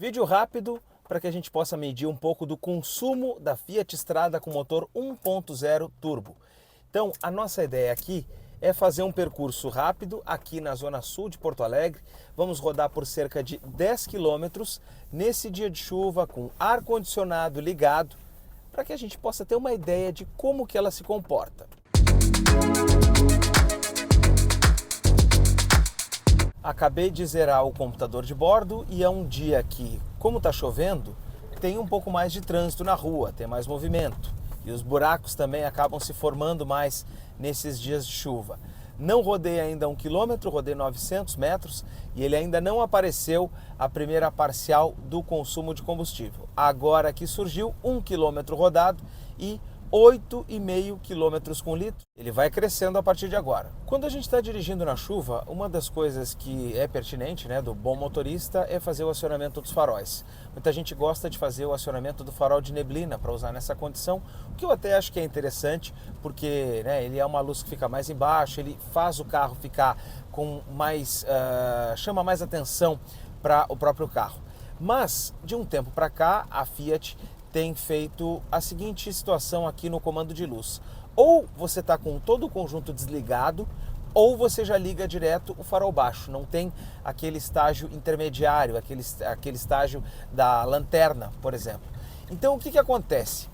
Vídeo rápido para que a gente possa medir um pouco do consumo da Fiat Strada com motor 1.0 turbo. Então, a nossa ideia aqui é fazer um percurso rápido aqui na zona sul de Porto Alegre. Vamos rodar por cerca de 10 quilômetros nesse dia de chuva com ar-condicionado ligado, para que a gente possa ter uma ideia de como que ela se comporta. Acabei de zerar o computador de bordo e é um dia que, como está chovendo, tem um pouco mais de trânsito na rua, tem mais movimento. E os buracos também acabam se formando mais nesses dias de chuva. Não rodei ainda 1 quilômetro, rodei 900 metros e ele ainda não apareceu a primeira parcial do consumo de combustível. Agora que surgiu 1 quilômetro rodado e 8,5 quilômetros com litro. Ele vai crescendo a partir de agora. Quando a gente está dirigindo na chuva, uma das coisas que é pertinente, do bom motorista é fazer o acionamento dos faróis. Muita gente gosta de fazer o acionamento do farol de neblina para usar nessa condição, o que eu até acho que é interessante, porque ele é uma luz que fica mais embaixo, ele faz o carro ficar com mais, chama mais atenção para o próprio carro. Mas, de um tempo para cá, a Fiat tem feito a seguinte situação aqui no comando de luz. Ou você está com todo o conjunto desligado, ou você já liga direto o farol baixo. Não tem aquele estágio intermediário, aquele estágio da lanterna, por exemplo. Então o que acontece?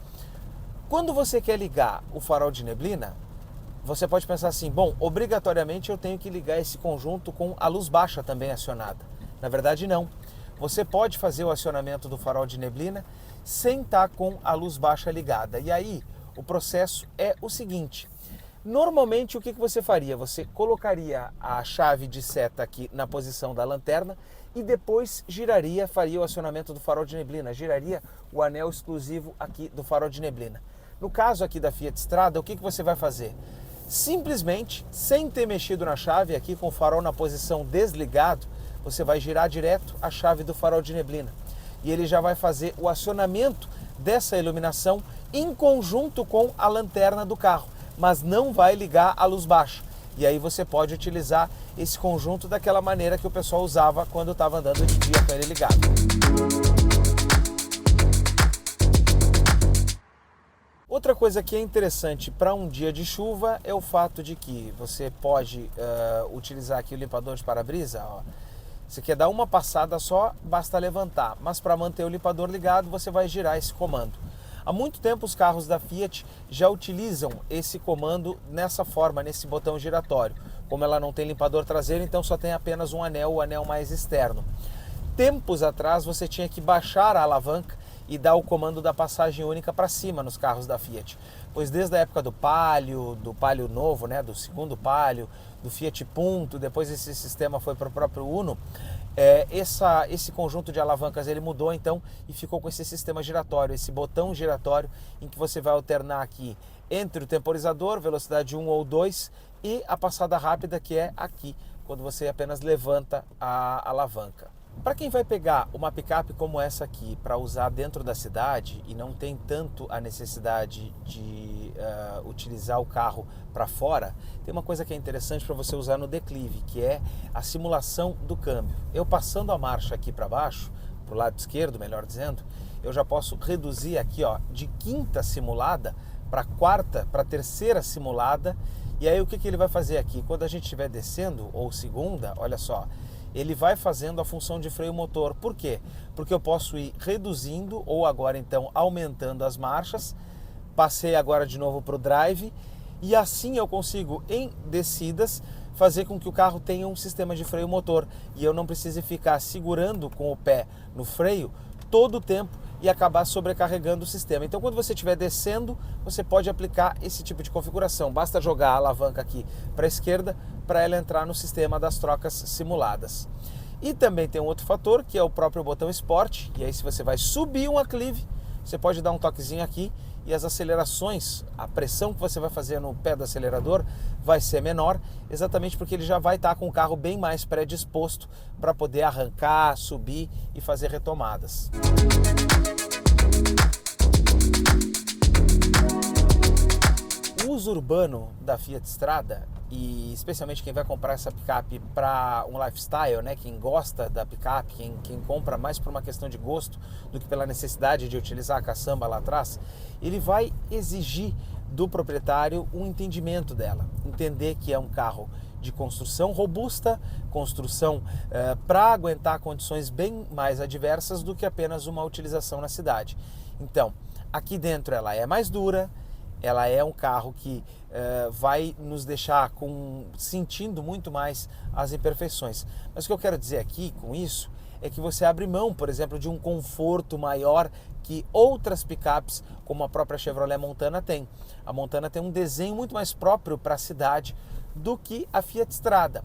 Quando você quer ligar o farol de neblina, você pode pensar assim, bom, obrigatoriamente eu tenho que ligar esse conjunto com a luz baixa também acionada. Na verdade não. Você pode fazer o acionamento do farol de neblina sem estar com a luz baixa ligada. E aí, o processo é o seguinte. Normalmente, o que você faria? Você colocaria a chave de seta aqui na posição da lanterna e depois faria o acionamento do farol de neblina, giraria o anel exclusivo aqui do farol de neblina. No caso aqui da Fiat Strada, o que você vai fazer? Simplesmente, sem ter mexido na chave, aqui com o farol na posição desligado, você vai girar direto a chave do farol de neblina. E ele já vai fazer o acionamento dessa iluminação em conjunto com a lanterna do carro, mas não vai ligar a luz baixa. E aí você pode utilizar esse conjunto daquela maneira que o pessoal usava quando estava andando de dia com ele ligado. Outra coisa que é interessante para um dia de chuva é o fato de que você pode utilizar aqui o limpador de para-brisa. Você quer dar uma passada só, basta levantar, mas para manter o limpador ligado você vai girar esse comando. Há muito tempo os carros da Fiat já utilizam esse comando nessa forma, nesse botão giratório. Como ela não tem limpador traseiro, então só tem apenas um anel, o anel mais externo. Tempos atrás você tinha que baixar a alavanca e dar o comando da passagem única para cima nos carros da Fiat. Pois desde a época do Palio novo, do segundo Palio, do Fiat Punto, depois esse sistema foi para o próprio Uno, esse conjunto de alavancas ele mudou então e ficou com esse sistema giratório, esse botão giratório em que você vai alternar aqui entre o temporizador, velocidade 1 ou 2 e a passada rápida que é aqui, quando você apenas levanta a alavanca. Para quem vai pegar uma picape como essa aqui para usar dentro da cidade e não tem tanto a necessidade de utilizar o carro para fora, tem uma coisa que é interessante para você usar no declive, que é a simulação do câmbio. Eu passando a marcha aqui para baixo, para o lado esquerdo, melhor dizendo, eu já posso reduzir aqui de quinta simulada para quarta, para terceira simulada. E aí o que ele vai fazer aqui? Quando a gente estiver descendo, ou segunda, olha só, ele vai fazendo a função de freio motor. Por quê? Porque eu posso ir reduzindo ou agora então aumentando as marchas. Passei agora de novo para o drive e assim eu consigo em descidas fazer com que o carro tenha um sistema de freio motor e eu não precise ficar segurando com o pé no freio todo o tempo e acabar sobrecarregando o sistema. Então quando você estiver descendo, você pode aplicar esse tipo de configuração. Basta jogar a alavanca aqui para a esquerda para ela entrar no sistema das trocas simuladas. E também tem um outro fator que é o próprio botão Sport, e aí se você vai subir um aclive, você pode dar um toquezinho aqui e as acelerações, a pressão que você vai fazer no pé do acelerador vai ser menor, exatamente porque ele já vai estar com o carro bem mais predisposto para poder arrancar, subir e fazer retomadas. O uso urbano da Fiat Strada e especialmente quem vai comprar essa picape para um lifestyle, né? Quem gosta da picape, quem compra mais por uma questão de gosto do que pela necessidade de utilizar a caçamba lá atrás, ele vai exigir do proprietário um entendimento dela, entender que é um carro de construção robusta, construção para aguentar condições bem mais adversas do que apenas uma utilização na cidade. Então, aqui dentro ela é mais dura, ela é um carro que vai nos deixar sentindo muito mais as imperfeições. Mas o que eu quero dizer aqui com isso é que você abre mão, por exemplo, de um conforto maior que outras picapes, como a própria Chevrolet Montana tem. A Montana tem um desenho muito mais próprio para a cidade do que a Fiat Strada.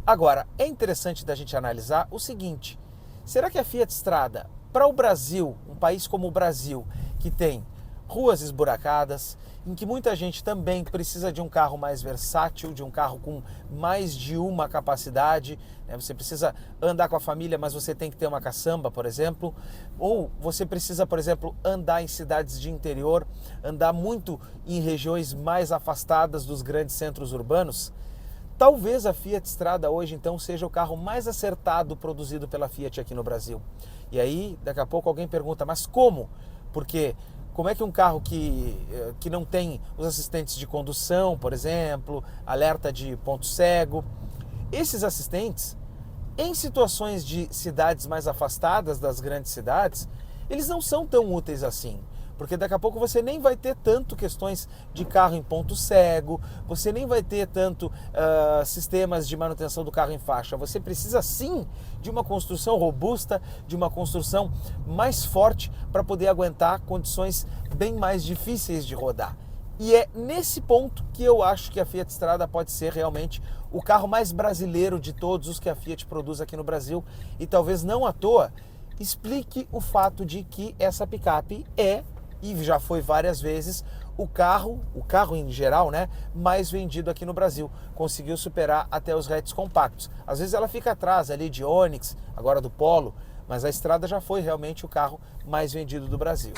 Agora, é interessante da gente analisar o seguinte: será que a Fiat Strada, para o Brasil, um país como o Brasil, que tem ruas esburacadas, em que muita gente também precisa de um carro mais versátil, de um carro com mais de uma capacidade, né? Você precisa andar com a família, mas você tem que ter uma caçamba, por exemplo, ou você precisa, por exemplo, andar em cidades de interior, andar muito em regiões mais afastadas dos grandes centros urbanos. Talvez a Fiat Strada hoje, então, seja o carro mais acertado produzido pela Fiat aqui no Brasil. E aí, daqui a pouco alguém pergunta, mas como? Porque como é que um carro que não tem os assistentes de condução, por exemplo, alerta de ponto cego, esses assistentes, em situações de cidades mais afastadas das grandes cidades, eles não são tão úteis assim. Porque daqui a pouco você nem vai ter tanto questões de carro em ponto cego, você nem vai ter tanto sistemas de manutenção do carro em faixa. Você precisa sim de uma construção robusta, de uma construção mais forte para poder aguentar condições bem mais difíceis de rodar. E é nesse ponto que eu acho que a Fiat Strada pode ser realmente o carro mais brasileiro de todos os que a Fiat produz aqui no Brasil. E talvez não à toa explique o fato de que essa picape e já foi várias vezes, o carro em geral, né, mais vendido aqui no Brasil. Conseguiu superar até os hatches compactos. Às vezes ela fica atrás ali de Onix, agora do Polo, mas a Strada já foi realmente o carro mais vendido do Brasil.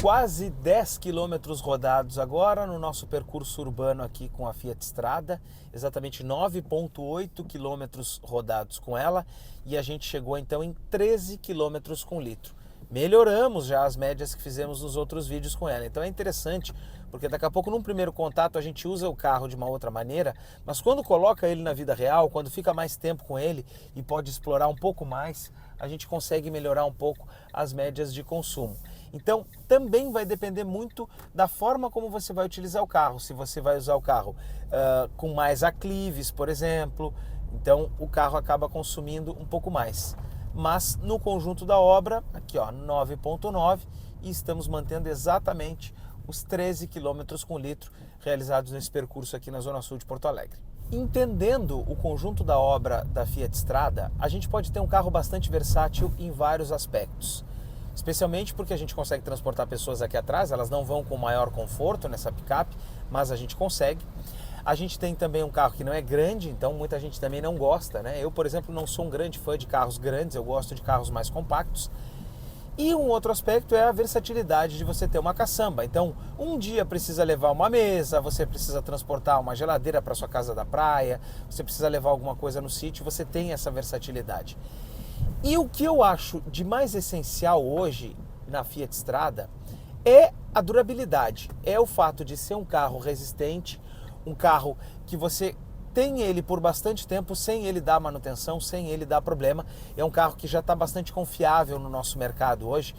Quase 10 quilômetros rodados agora no nosso percurso urbano aqui com a Fiat Strada, exatamente 9,8 quilômetros rodados com ela, e a gente chegou então em 13 quilômetros com litro. Melhoramos já as médias que fizemos nos outros vídeos com ela, então é interessante, porque daqui a pouco num primeiro contato a gente usa o carro de uma outra maneira, mas quando coloca ele na vida real, quando fica mais tempo com ele e pode explorar um pouco mais, a gente consegue melhorar um pouco as médias de consumo. Então, também vai depender muito da forma como você vai utilizar o carro. Se você vai usar o carro com mais aclives, por exemplo, então o carro acaba consumindo um pouco mais. Mas no conjunto da obra, aqui ó, 9,9, e estamos mantendo exatamente os 13 km com litro realizados nesse percurso aqui na Zona Sul de Porto Alegre. Entendendo o conjunto da obra da Fiat Strada, a gente pode ter um carro bastante versátil em vários aspectos. Especialmente porque a gente consegue transportar pessoas aqui atrás, elas não vão com maior conforto nessa picape, mas a gente consegue. A gente tem também um carro que não é grande, então muita gente também não gosta, né? Eu, por exemplo, não sou um grande fã de carros grandes, eu gosto de carros mais compactos. E um outro aspecto é a versatilidade de você ter uma caçamba. Então, um dia precisa levar uma mesa, você precisa transportar uma geladeira para sua casa da praia, você precisa levar alguma coisa no sítio, você tem essa versatilidade. E o que eu acho de mais essencial hoje na Fiat Strada é a durabilidade, é o fato de ser um carro resistente, um carro que você tem ele por bastante tempo sem ele dar manutenção, sem ele dar problema. É um carro que já está bastante confiável no nosso mercado hoje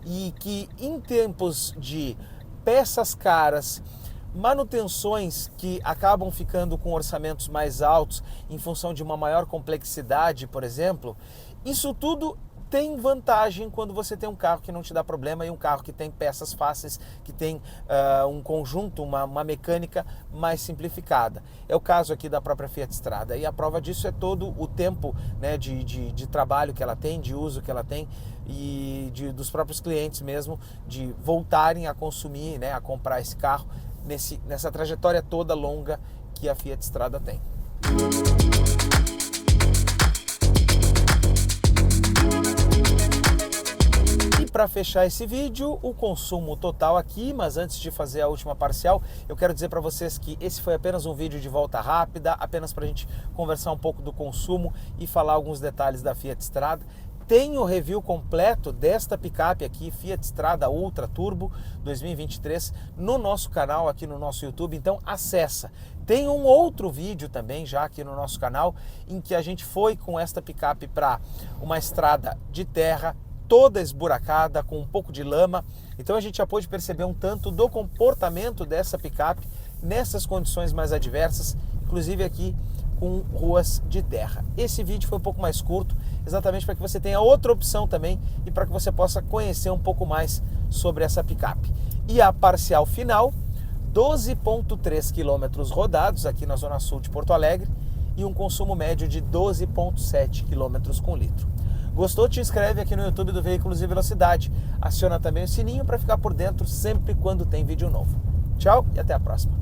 e que em tempos de peças caras, manutenções que acabam ficando com orçamentos mais altos em função de uma maior complexidade, por exemplo, isso tudo tem vantagem quando você tem um carro que não te dá problema e um carro que tem peças fáceis, que tem um conjunto, uma mecânica mais simplificada. É o caso aqui da própria Fiat Strada, e a prova disso é todo o tempo, né, de trabalho que ela tem, de uso que ela tem, e dos próprios clientes mesmo, de voltarem a consumir, né, a comprar esse carro nessa trajetória toda longa que a Fiat Strada tem. para fechar esse vídeo, o consumo total aqui, mas antes de fazer a última parcial, eu quero dizer para vocês que esse foi apenas um vídeo de volta rápida, apenas para a gente conversar um pouco do consumo e falar alguns detalhes da Fiat Strada. Tem o review completo desta picape aqui, Fiat Strada Ultra Turbo 2023, no nosso canal aqui no nosso YouTube, então acessa. Tem um outro vídeo também já aqui no nosso canal, em que a gente foi com esta picape para uma estrada de terra, toda esburacada, com um pouco de lama. Então a gente já pôde perceber um tanto do comportamento dessa picape nessas condições mais adversas, inclusive aqui com ruas de terra. Esse vídeo foi um pouco mais curto, exatamente para que você tenha outra opção também e para que você possa conhecer um pouco mais sobre essa picape. E a parcial final, 12,3 quilômetros rodados aqui na Zona Sul de Porto Alegre e um consumo médio de 12,7 quilômetros com litro. Gostou? Te inscreve aqui no YouTube do Veículos e Velocidade. Aciona também o sininho para ficar por dentro sempre quando tem vídeo novo. Tchau e até a próxima.